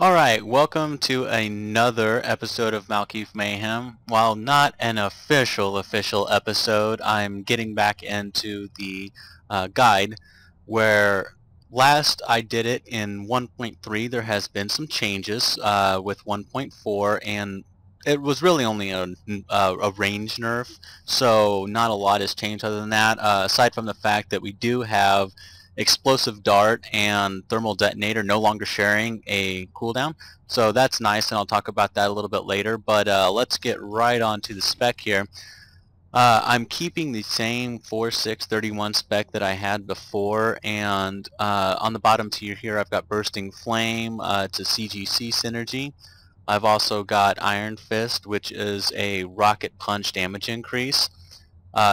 Alright, welcome to another episode of Malkeith Mayhem. While not an official episode, I'm getting back into the guide where last I did it in 1.3. There has been some changes with 1.4, and it was really only a range nerf, so not a lot has changed other than that, aside from the fact that we do have Explosive Dart and Thermal Detonator no longer sharing a cooldown. So that's nice, and I'll talk about that a little bit later. But let's get right on to the spec here. I'm keeping the same 4.6.31 spec that I had before, and on the bottom tier here I've got Bursting Flame. It's a CGC synergy. I've also got Iron Fist, which is a rocket punch damage increase.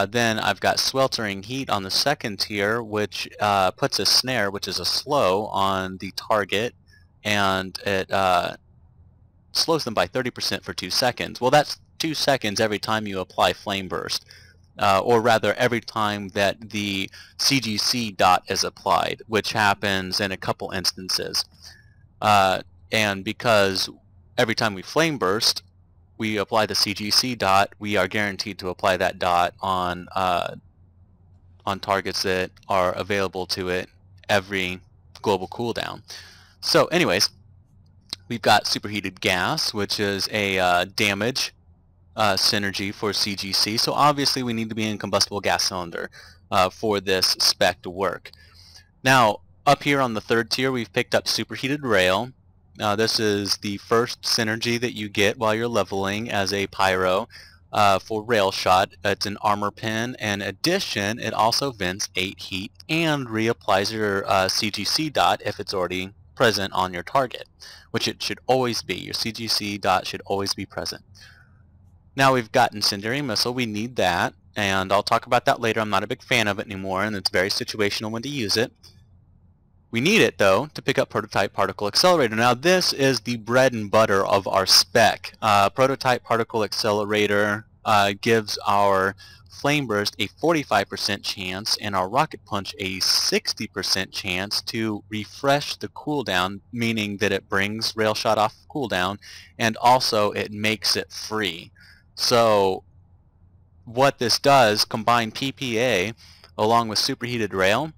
Then I've got Sweltering Heat on the second tier, which puts a snare, which is a slow, on the target, and it slows them by 30% for 2 seconds. Well, that's 2 seconds every time you apply Flame Burst, or rather every time that the CGC dot is applied, which happens in a couple instances. And because every time we Flame Burst, we apply the CGC dot, we are guaranteed to apply that dot on targets that are available to it every global cooldown. So anyways, we've got Superheated Gas, which is a damage synergy for CGC. So obviously we need to be in Combustible Gas Cylinder for this spec to work. Now up here on the third tier we've picked up Superheated Rail. This is the first synergy that you get while you're leveling as a Pyro for Rail Shot. It's an armor pin. In addition, it also vents 8 heat and reapplies your CGC dot if it's already present on your target, which it should always be. Your CGC dot should always be present. Now we've got Incendiary Missile. We need that, and I'll talk about that later. I'm not a big fan of it anymore, and it's very situational when to use it. We need it, though, to pick up Prototype Particle Accelerator. Now, this is the bread and butter of our spec. Prototype Particle Accelerator gives our Flame Burst a 45% chance and our Rocket Punch a 60% chance to refresh the cooldown, meaning that it brings Rail Shot off cooldown, and also it makes it free. So, what this does, combine PPA along with Superheated Rail,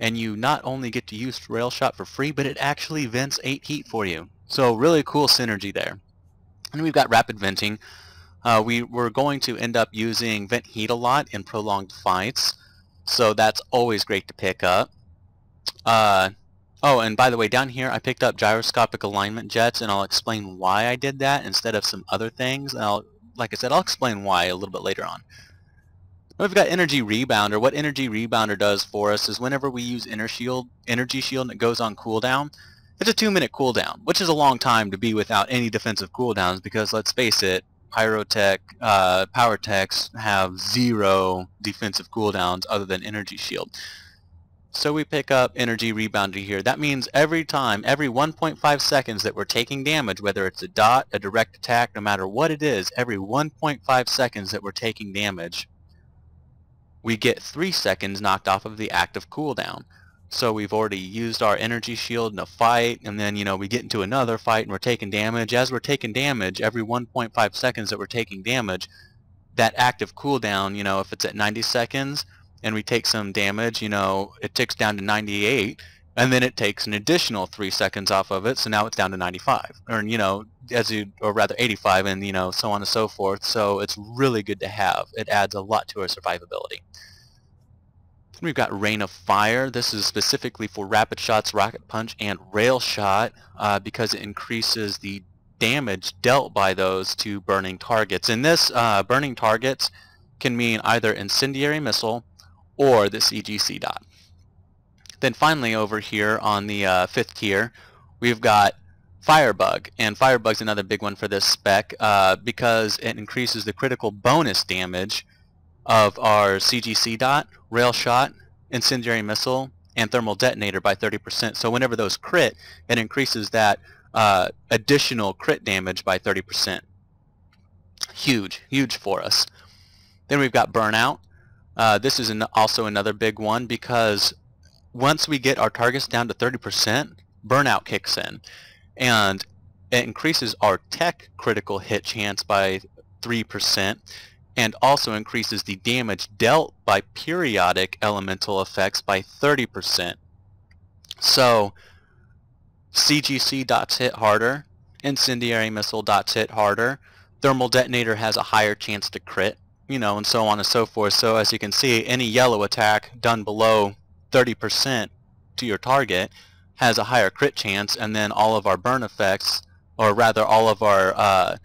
and you not only get to use Rail Shot for free, but it actually vents 8 heat for you. So really cool synergy there. And we've got Rapid Venting. We're going to end up using Vent Heat a lot in prolonged fights, so that's always great to pick up. Oh, and by the way, down here I picked up Gyroscopic Alignment Jets, and I'll explain why I did that instead of some other things. And like I said, I'll explain why a little bit later on. We've got Energy Rebounder. What Energy Rebounder does for us is whenever we use Energy Shield and it goes on cooldown, it's a 2-minute cooldown, which is a long time to be without any defensive cooldowns because, let's face it, Pyrotech, Powertechs have 0 defensive cooldowns other than Energy Shield. So we pick up Energy Rebounder here. That means every time, every 1.5 seconds that we're taking damage, whether it's a dot, a direct attack, no matter what it is, every 1.5 seconds that we're taking damage, we get 3 seconds knocked off of the active cooldown. So we've already used our Energy Shield in a fight, and then, we get into another fight and we're taking damage. As we're taking damage, every 1.5 seconds that we're taking damage, that active cooldown, if it's at 90 seconds and we take some damage, it ticks down to 98, and then it takes an additional 3 seconds off of it, so now it's down to 95, or rather 85, and so on and so forth. So it's really good to have. It adds a lot to our survivability. Then we've got Rain of Fire. This is specifically for Rapid Shots, Rocket Punch, and Rail Shot because it increases the damage dealt by those to burning targets. And this burning targets can mean either Incendiary Missile or the CGC dot. Then finally over here on the 5th tier, we've got Firebug, and Firebug's another big one for this spec because it increases the critical bonus damage of our CGC dot, Rail Shot, Incendiary Missile, and Thermal Detonator by 30%. So whenever those crit, it increases that additional crit damage by 30%. Huge, huge for us. Then we've got Burnout. This is also another big one because once we get our targets down to 30%, Burnout kicks in. and it increases our tech critical hit chance by 3%, and also increases the damage dealt by periodic elemental effects by 30%. So CGC dots hit harder, incendiary missile dots hit harder, thermal detonator has a higher chance to crit, you know, and so on and so forth. So as you can see, any yellow attack done below 30% to your target has a higher crit chance, and then all of our burn effects, or rather all of our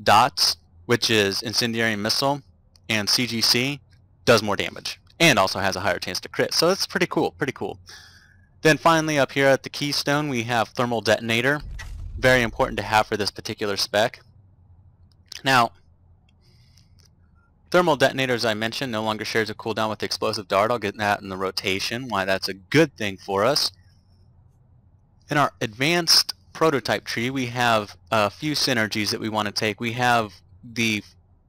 dots, which is incendiary missile and CGC, does more damage and also has a higher chance to crit. So it's pretty cool, pretty cool. Then finally up here at the keystone we have thermal detonator, very important to have for this particular spec. Now thermal detonator, as I mentioned, no longer shares a cooldown with the explosive dart. I'll get that in the rotation, why that's a good thing for us. In our advanced prototype tree we have a few synergies that we want to take. We have the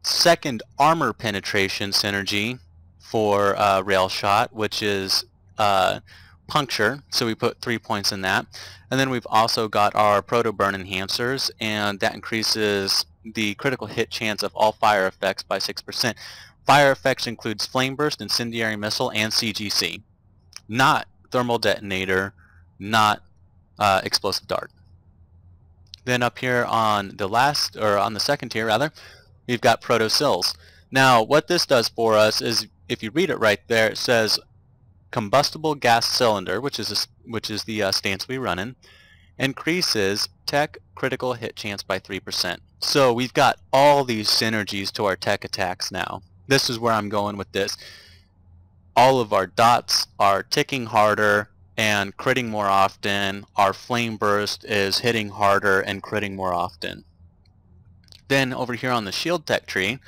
second armor penetration synergy for rail shot, which is puncture, so we put 3 points in that. And then we've also got our proto burn enhancers, and that increases the critical hit chance of all fire effects by 6%. Fire effects includes flame burst, incendiary missile, and CGC, not thermal detonator, not explosive dart. Then up here on the last, or on the second tier rather, we've got proto sills. Now what this does for us is, if you read it right there, it says combustible gas cylinder, which is the stance we run in, increases tech critical hit chance by 3%. So we've got all these synergies to our tech attacks now. This is where I'm going with this. All of our dots are ticking harder and critting more often. Our flame burst is hitting harder and critting more often. Then over here on the shield tech tree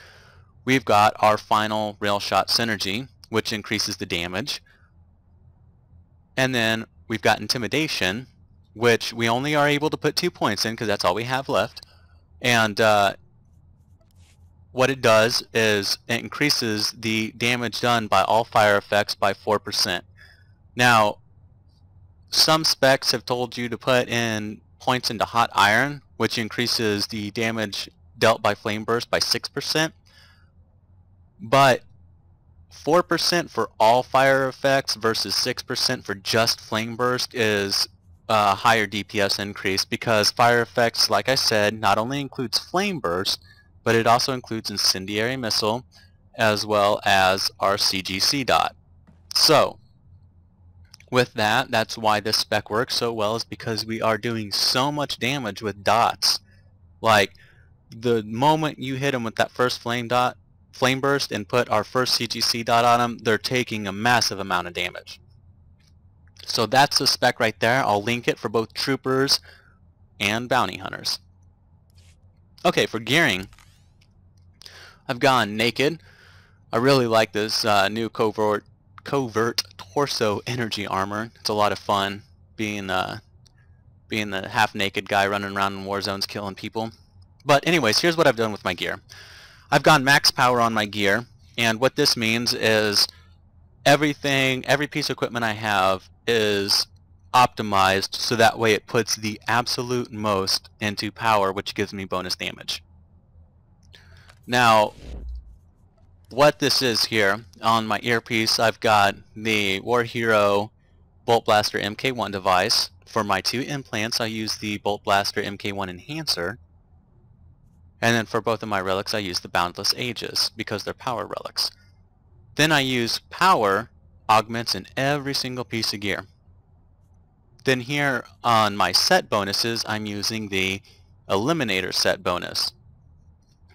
we've got our final rail shot synergy, which increases the damage. And then we've got intimidation, which we only are able to put 2 points in because that's all we have left. And what it does is it increases the damage done by all fire effects by 4%. Now some specs have told you to put in points into hot iron, which increases the damage dealt by flame burst by 6%. But 4% for all fire effects versus 6% for just flame burst is a higher DPS increase, because fire effects, like I said, not only includes flame burst, but it also includes incendiary missile as well as our CGC dot. So with that, that's why this spec works so well, is because we are doing so much damage with dots. Like the moment you hit them with that first flame burst and put our first CGC dot on them, they're taking a massive amount of damage. So that's the spec right there. I'll link it for both troopers and bounty hunters. Okay, for gearing, I've gone naked. I really like this new covert torso energy armor. It's a lot of fun being the half-naked guy running around in war zones killing people. But anyways, here's what I've done with my gear. I've gone max power on my gear, and what this means is every piece of equipment I have is optimized so that way it puts the absolute most into power, which gives me bonus damage. Now what this is here, on my earpiece I've got the War Hero Bolt Blaster MK1 device. For my 2 implants I use the Bolt Blaster MK1 enhancer, and then for both of my relics I use the Boundless Aegis because they're power relics. Then I use power augments in every single piece of gear. Then here on my set bonuses I'm using the Eliminator set bonus.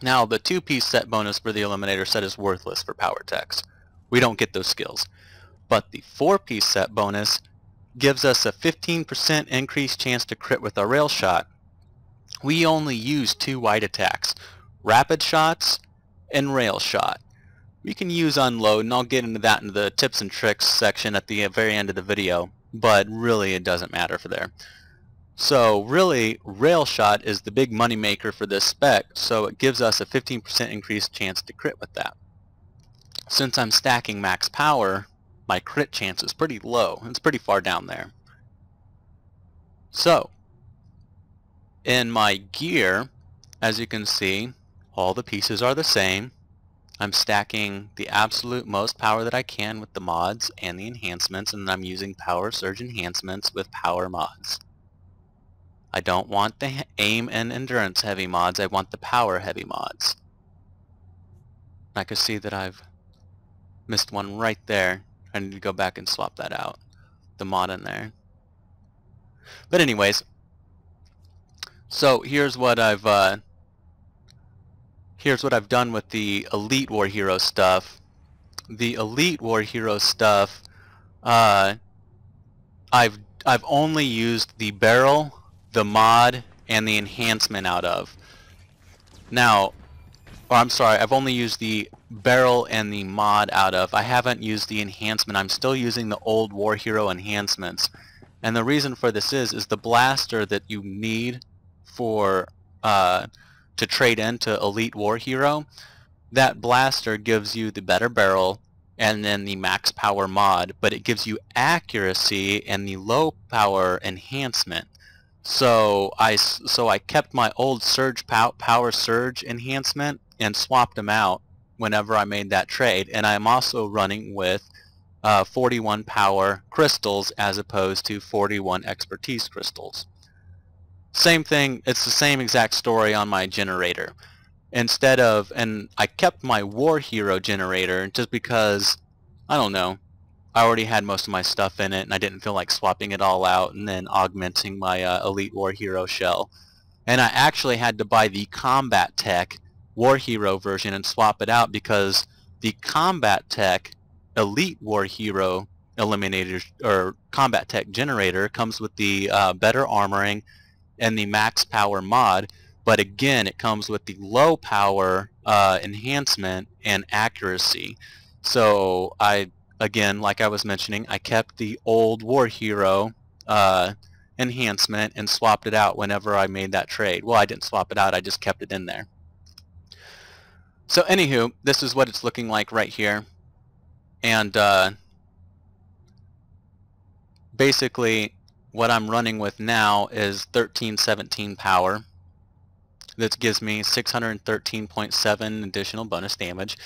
Now the 2-piece set bonus for the Eliminator set is worthless for Powertechs. We don't get those skills. But the 4-piece set bonus gives us a 15% increased chance to crit with our rail shot. We only use 2 wide attacks, rapid shots and rail shot. We can use unload, and I'll get into that in the tips and tricks section at the very end of the video, but really it doesn't matter for there. So really, rail shot is the big money maker for this spec, so it gives us a 15% increased chance to crit with that. Since I'm stacking max power, my crit chance is pretty low. It's pretty far down there. So in my gear, as you can see, all the pieces are the same. I'm stacking the absolute most power that I can with the mods and the enhancements, and I'm using power surge enhancements with power mods. I don't want the aim and endurance heavy mods, I want the power heavy mods. I can see that I've missed one right there. I need to go back and swap that out, the mod in there. But anyways, so here's what I've done with the Elite War Hero stuff. The Elite War Hero stuff, I've only used the barrel, the mod, and the enhancement out of. Now, or I'm sorry, I've only used the barrel and the mod out of. I haven't used the enhancement. I'm still using the old War Hero enhancements. And the reason for this is the blaster that you need for to trade into Elite War Hero, that blaster gives you the better barrel and then the max power mod, but it gives you accuracy and the low power enhancement. So I kept my old surge power surge enhancement and swapped them out whenever I made that trade, and I'm also running with 41 power crystals as opposed to 41 expertise crystals. Same thing, it's the same exact story on my generator. Instead of, and I kept my War Hero generator just because, I don't know, I already had most of my stuff in it and I didn't feel like swapping it all out and then augmenting my Elite War Hero shell. And I actually had to buy the Combat-Tech War Hero version and swap it out because the Combat-Tech Elite War Hero Eliminator or Combat-Tech generator comes with the better armoring and the max power mod, but again it comes with the low power enhancement and accuracy. So again, like I was mentioning, I kept the old War Hero enhancement and swapped it out whenever I made that trade. Well, I didn't swap it out, I just kept it in there. So anywho, this is what it's looking like right here. And basically what I'm running with now is 1317 power. This gives me 613.7 additional bonus damage.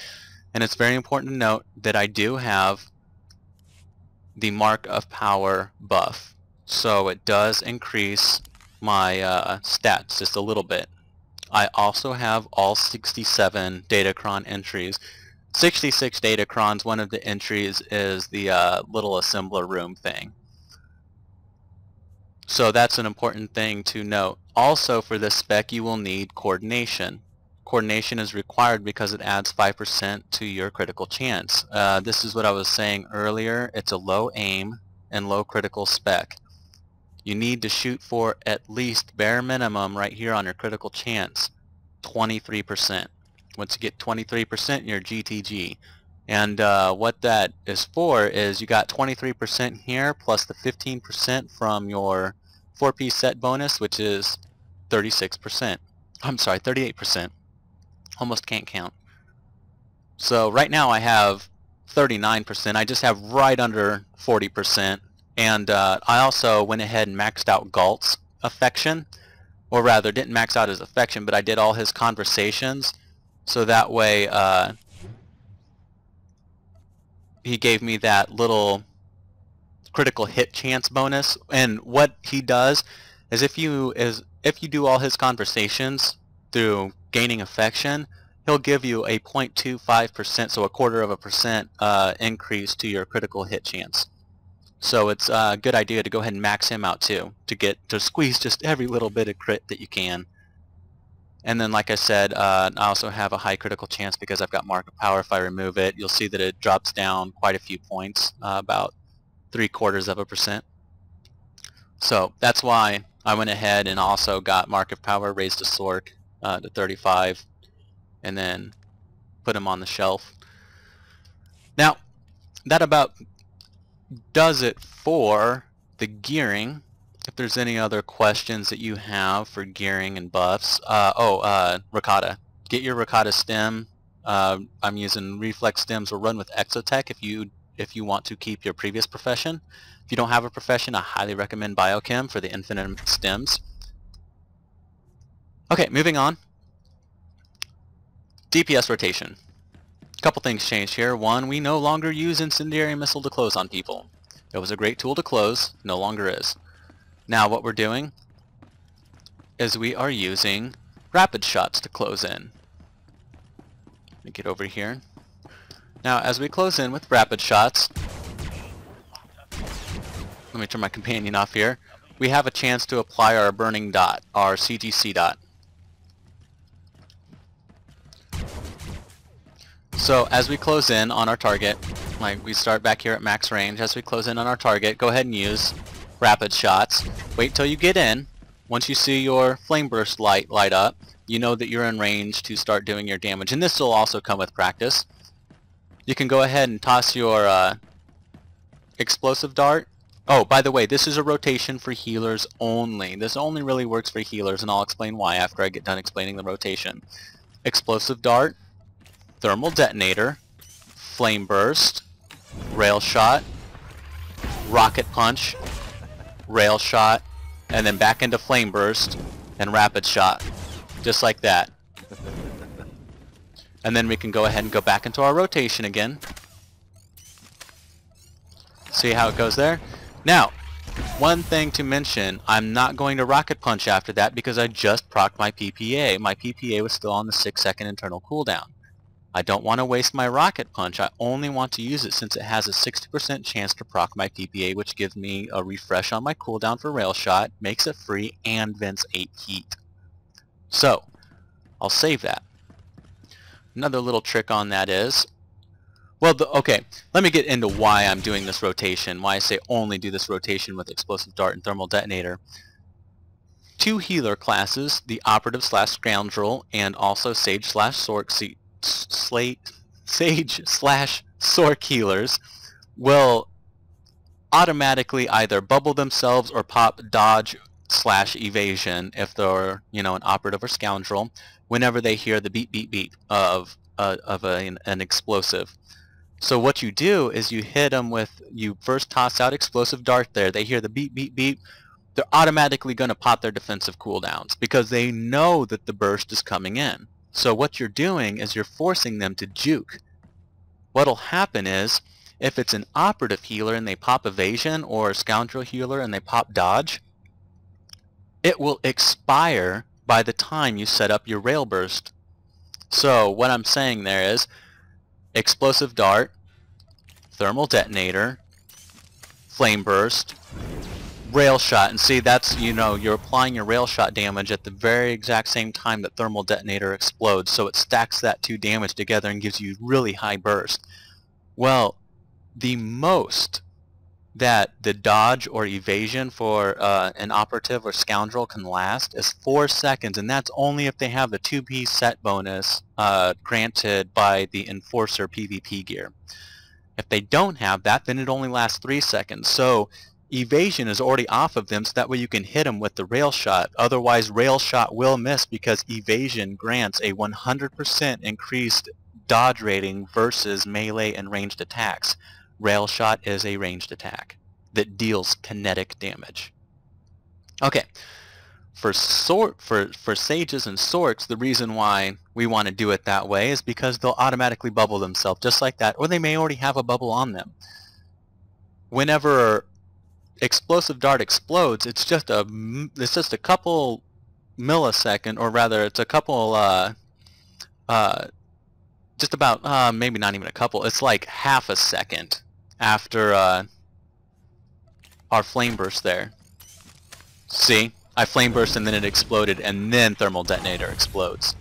And it's very important to note that I do have the Mark of Power buff. So it does increase my stats just a little bit. I also have all 67 Datacron entries. 66 Datacrons, one of the entries is the little assembler room thing. So that's an important thing to note. Also for this spec you will need coordination. Coordination is required because it adds 5% to your critical chance. This is what I was saying earlier. It's a low aim and low critical spec. You need to shoot for at least bare minimum right here on your critical chance, 23%. Once you get 23%, you're GTG. And what that is for is you got 23% here plus the 15% from your 4-piece set bonus, which is 36%. I'm sorry, 38%. Almost can't count. So right now I have 39%. I just have right under 40%. And I also went ahead and maxed out Galt's affection. Or rather, didn't max out his affection, but I did all his conversations. So that way he gave me that little critical hit chance bonus. And what he does is if you do all his conversations through gaining affection, he'll give you a 0.25%, so a quarter of a percent increase to your critical hit chance. So it's a good idea to go ahead and max him out too, to squeeze just every little bit of crit that you can. And then, like I said, I also have a high critical chance because I've got Mark of Power. If I remove it, you'll see that it drops down quite a few points, about 0.75%. So that's why I went ahead and also got Mark of Power raised to Sork to 35, and then put him on the shelf. Now, that about does it for the gearing. If there's any other questions that you have for gearing and buffs, Rakata. Get your Rakata stem. I'm using reflex stems or run with Exotech if you want to keep your previous profession. If you don't have a profession, I highly recommend Biochem for the infinite stems. Okay, moving on. DPS rotation. A couple things changed here. One, we no longer use incendiary missile to close on people. It was a great tool to close, no longer is. Now what we're doing is we are using rapid shots to close in. Let me get over here. Now as we close in with rapid shots, let me turn my companion off here, we have a chance to apply our burning dot, our CGC dot. So as we close in on our target, like we start back here at max range, as we close in on our target, go ahead and use rapid shots. Wait till you get in. Once you see your flame burst light up, you know that you're in range to start doing your damage. And this will also come with practice. You can go ahead and toss your explosive dart. Oh, by the way, this is a rotation for healers only. This only really works for healers, and I'll explain why after I get done explaining the rotation. Explosive dart, thermal detonator, flame burst, rail shot, rocket punch, rail shot, and then back into flame burst and rapid shot, just like that. And then we can go ahead and go back into our rotation again. See how it goes there? Now, one thing to mention, I'm not going to rocket punch after that because I just procced my PPA. My PPA was still on the 6-second internal cooldown. I don't want to waste my rocket punch. I only want to use it since it has a 60% chance to proc my PPA, which gives me a refresh on my cooldown for rail shot, makes it free, and vents 8 heat. So, I'll save that. Another little trick on that is, well, okay, let me get into why I'm doing this rotation, why I say only do this rotation with explosive dart and thermal detonator. 2 healer classes, the operative / scoundrel, and also sage / sork sage/sork healers will automatically either bubble themselves or pop dodge / evasion if they're, you know, an operative or scoundrel whenever they hear the beep beep beep of an explosive. So what you do is you hit them with, you first toss out explosive dart there, they hear the beep beep beep, they're automatically going to pop their defensive cooldowns because they know that the burst is coming in. So what you're doing is you're forcing them to juke. What'll happen is, if it's an operative healer and they pop evasion, or a scoundrel healer and they pop dodge, it will expire by the time you set up your rail burst. So what I'm saying there is, explosive dart, thermal detonator, flame burst, rail shot, and see that's, you know, you're applying your rail shot damage at the very exact same time that thermal detonator explodes, so it stacks that 2 damage together and gives you really high burst. Well, the most that the dodge or evasion for an operative or scoundrel can last is 4 seconds, and that's only if they have the 2-piece set bonus granted by the Enforcer PvP gear. If they don't have that, then it only lasts 3 seconds. So evasion is already off of them, so that way you can hit them with the rail shot. Otherwise, rail shot will miss because evasion grants a 100% increased dodge rating versus melee and ranged attacks. Rail shot is a ranged attack that deals kinetic damage. Okay, for sages and sorks, the reason why we want to do it that way is because they'll automatically bubble themselves just like that, or they may already have a bubble on them. Whenever explosive dart explodes, it's just a couple millisecond, or rather it's a couple just about maybe not even a couple, it's like half a second after our flame burst there. See, I flame burst and then it exploded, and then thermal detonator explodes.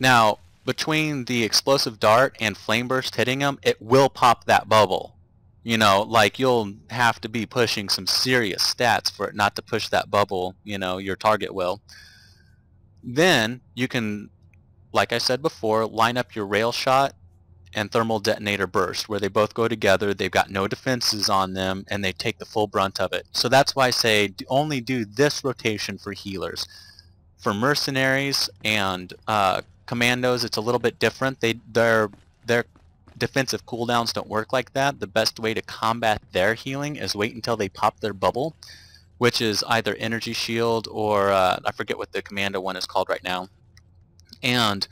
Now between the explosive dart and flame burst hitting them, it will pop that bubble. You know, like, you'll have to be pushing some serious stats for it not to push that bubble, you know, your target will. Then you can, like I said before, line up your rail shot and thermal detonator burst, where they both go together, they've got no defenses on them, and they take the full brunt of it. So that's why I say only do this rotation for healers. For mercenaries and commandos, it's a little bit different. Their defensive cooldowns don't work like that. The best way to combat their healing is wait until they pop their bubble. which is either energy shield or I forget what the commando one is called right now. And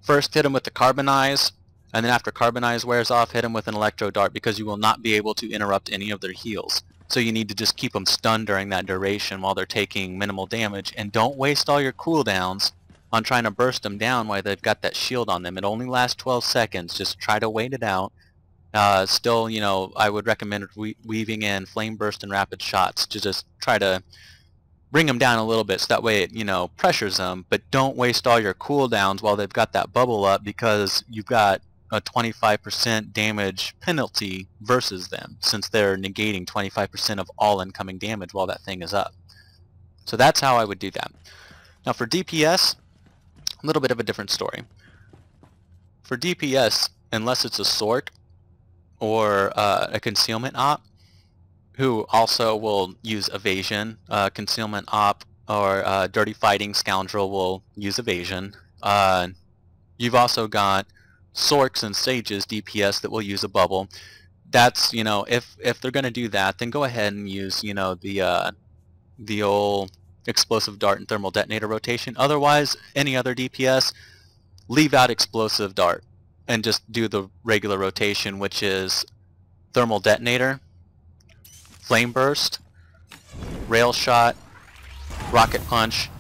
first hit them with the carbonize, and then after carbonize wears off, hit them with an electro dart, because you will not be able to interrupt any of their heals. So you need to just keep them stunned during that duration while they're taking minimal damage, and don't waste all your cooldowns on trying to burst them down while they've got that shield on them. It only lasts 12 seconds. Just try to wait it out. Still, you know, I would recommend weaving in flame burst and rapid shots to just try to bring them down a little bit, so that way it, you know, pressures them. But don't waste all your cooldowns while they've got that bubble up, because you've got a 25% damage penalty versus them, since they're negating 25% of all incoming damage while that thing is up. So that's how I would do that. Now for DPS, a little bit of a different story. For DPS, unless it's a Sork or a concealment op, who also will use evasion, concealment op or dirty fighting scoundrel will use evasion. You've also got Sorks and Sages DPS that will use a bubble. That's, you know, if they're going to do that, then go ahead and use, you know, the old explosive dart and thermal detonator rotation. Otherwise, any other DPS, leave out explosive dart and just do the regular rotation, which is thermal detonator, flame burst, rail shot, rocket punch,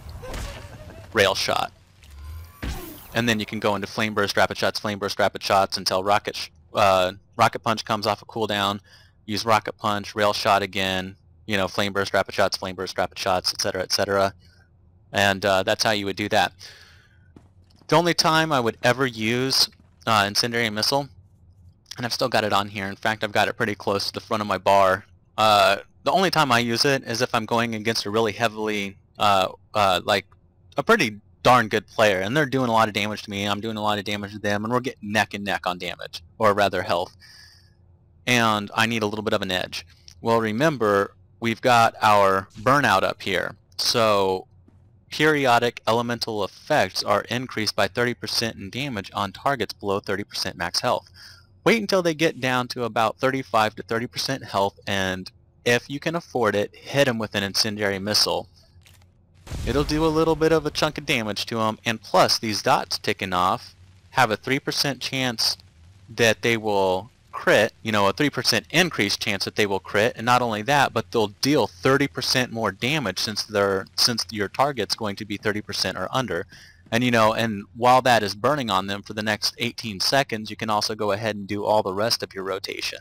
rail shot. And then you can go into flame burst, rapid shots until rocket punch comes off a cooldown. Use rocket punch, rail shot again, you know, flame burst, rapid shots, etc., etc. And that's how you would do that. The only time I would ever use incendiary missile, and I've still got it on here. In fact, I've got it pretty close to the front of my bar. The only time I use it is if I'm going against a really heavily, like a pretty darn good player, and they're doing a lot of damage to me, I'm doing a lot of damage to them, and we're getting neck and neck on damage, or rather health. And I need a little bit of an edge. Well, remember, we've got our burnout up here. So periodic elemental effects are increased by 30% in damage on targets below 30% max health. Wait until they get down to about 35 to 30% health, and if you can afford it, hit them with an incendiary missile. It'll do a little bit of a chunk of damage to them, and plus these dots ticking off have a 3% chance that they will crit, you know, a 3% increased chance that they will crit, and not only that, but they'll deal 30% more damage since your target's going to be 30% or under. And you know, and while that is burning on them for the next 18 seconds, you can also go ahead and do all the rest of your rotation.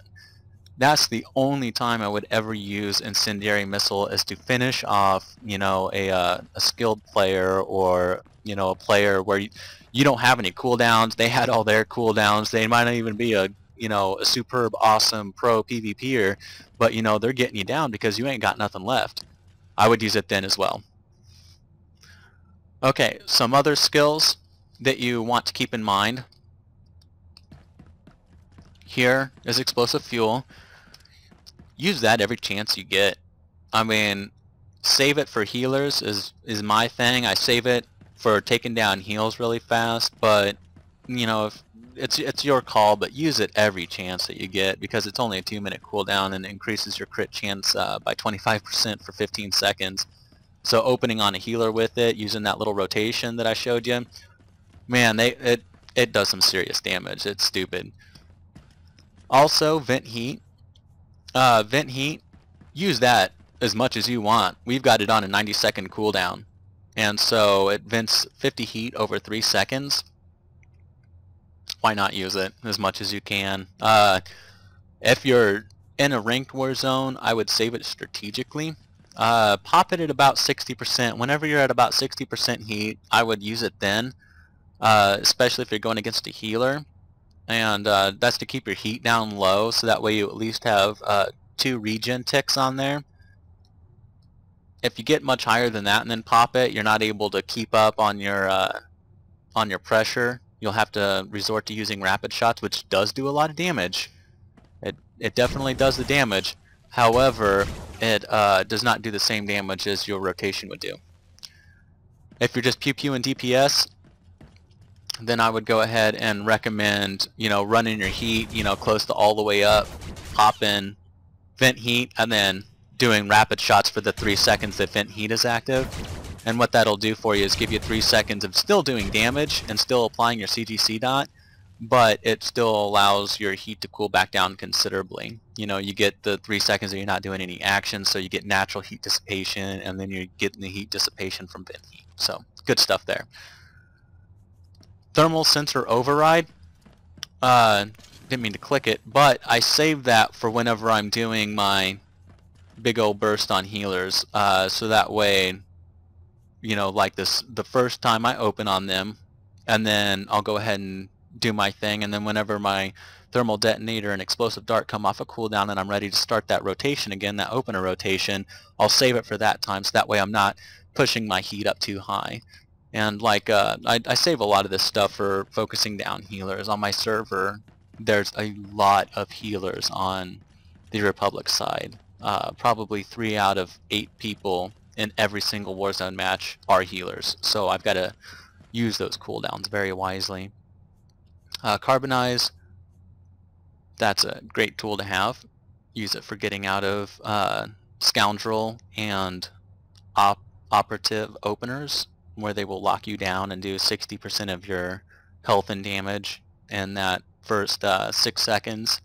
That's the only time I would ever use incendiary missile, is to finish off, you know, a skilled player, or, you know, a player where you don't have any cooldowns. They had all their cooldowns. They might not even be a, you know, a superb, awesome pro PvPer, but you know, they're getting you down because you ain't got nothing left. I would use it then as well. Okay, some other skills that you want to keep in mind. Here is explosive fuel. Use that every chance you get. I mean, save it for healers is my thing. I save it for taking down heals really fast, but you know, if it's your call, but use it every chance that you get, because it's only a 2-minute cooldown and increases your crit chance by 25% for 15 seconds. So opening on a healer with it, using that little rotation that I showed you, man, it does some serious damage. It's stupid. Also, vent heat. Vent heat, use that as much as you want. We've got it on a 90-second cooldown, and so it vents 50 heat over 3 seconds. Why not use it as much as you can? If you're in a ranked war zone, I would save it strategically. Pop it at about 60%. Whenever you're at about 60% heat, I would use it then, especially if you're going against a healer. And that's to keep your heat down low, so that way you at least have 2 regen ticks on there. If you get much higher than that and then pop it, you're not able to keep up on your pressure. You'll have to resort to using rapid shots, which does do a lot of damage. It definitely does the damage. However, it does not do the same damage as your rotation would do. If you're just pew-pew and DPS, then I would go ahead and recommend, you know, running your heat, you know, close to all the way up, pop in, vent heat, and then doing rapid shots for the 3 seconds that vent heat is active. And what that'll do for you is give you 3 seconds of still doing damage and still applying your CGC dot, but it still allows your heat to cool back down considerably. You know, you get the 3 seconds that you're not doing any action, so you get natural heat dissipation, and then you're getting the heat dissipation from vent heat. So, good stuff there. Thermal sensor override. Didn't mean to click it, but I saved that for whenever I'm doing my big old burst on healers, so that way, you know, like this, the first time I open on them, and then I'll go ahead and do my thing, and then whenever my thermal detonator and explosive dart come off a cooldown and I'm ready to start that rotation again, that opener rotation, I'll save it for that time, so that way I'm not pushing my heat up too high. And like I save a lot of this stuff for focusing down healers. On my server, there's a lot of healers on the Republic side. Probably 3 out of 8 people in every single Warzone match are healers, so I've got to use those cooldowns very wisely. Carbonize, that's a great tool to have. Use it for getting out of Scoundrel and Operative openers, where they will lock you down and do 60% of your health and damage in that first 6 seconds.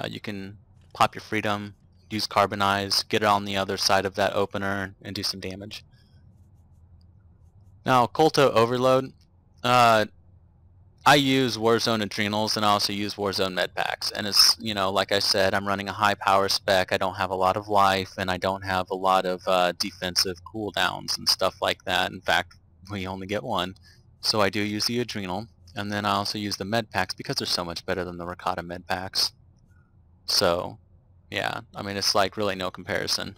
You can pop your freedom, use Carbonize, get it on the other side of that opener, and do some damage. Now, Colto Overload. I use Warzone Adrenals, and I also use Warzone Med Packs. And it's, you know, like I said, I'm running a high power spec. I don't have a lot of life, and I don't have a lot of defensive cooldowns and stuff like that. In fact, we only get one. So I do use the Adrenal, and then I also use the Med Packs because they're so much better than the Ricotta Med Packs. So, yeah, I mean, it's like really no comparison.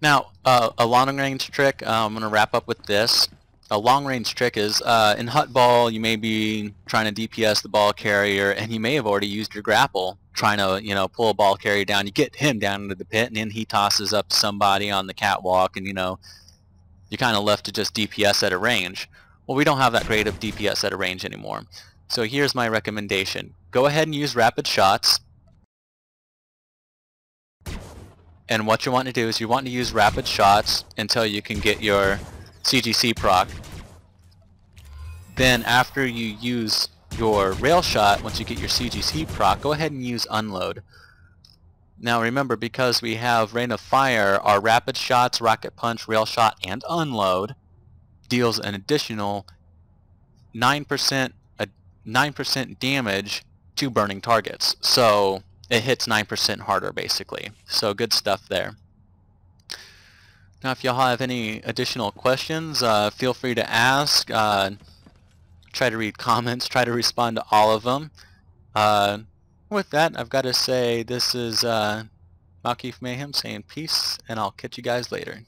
Now, a long-range trick, I'm going to wrap up with this. A long-range trick is, in Hut Ball, you may be trying to DPS the ball carrier, and you may have already used your grapple trying to, you know, pull a ball carrier down. You get him down into the pit, and then he tosses up somebody on the catwalk, and, you know, you're kind of left to just DPS at a range. Well, we don't have that great of DPS at a range anymore. So here's my recommendation. Go ahead and use rapid shots. And what you want to do is you want to use rapid shots until you can get your CGC proc. Then after you use your rail shot, once you get your CGC proc, go ahead and use unload. Now remember, because we have rain of fire, our rapid shots, rocket punch, rail shot, and unload deals an additional 9% damage to burning targets. So it hits 9% harder basically. So good stuff there. Now if y'all have any additional questions, feel free to ask. Try to read comments, try to respond to all of them. With that, I've got to say this is Malkeith Mayhem saying peace, and I'll catch you guys later.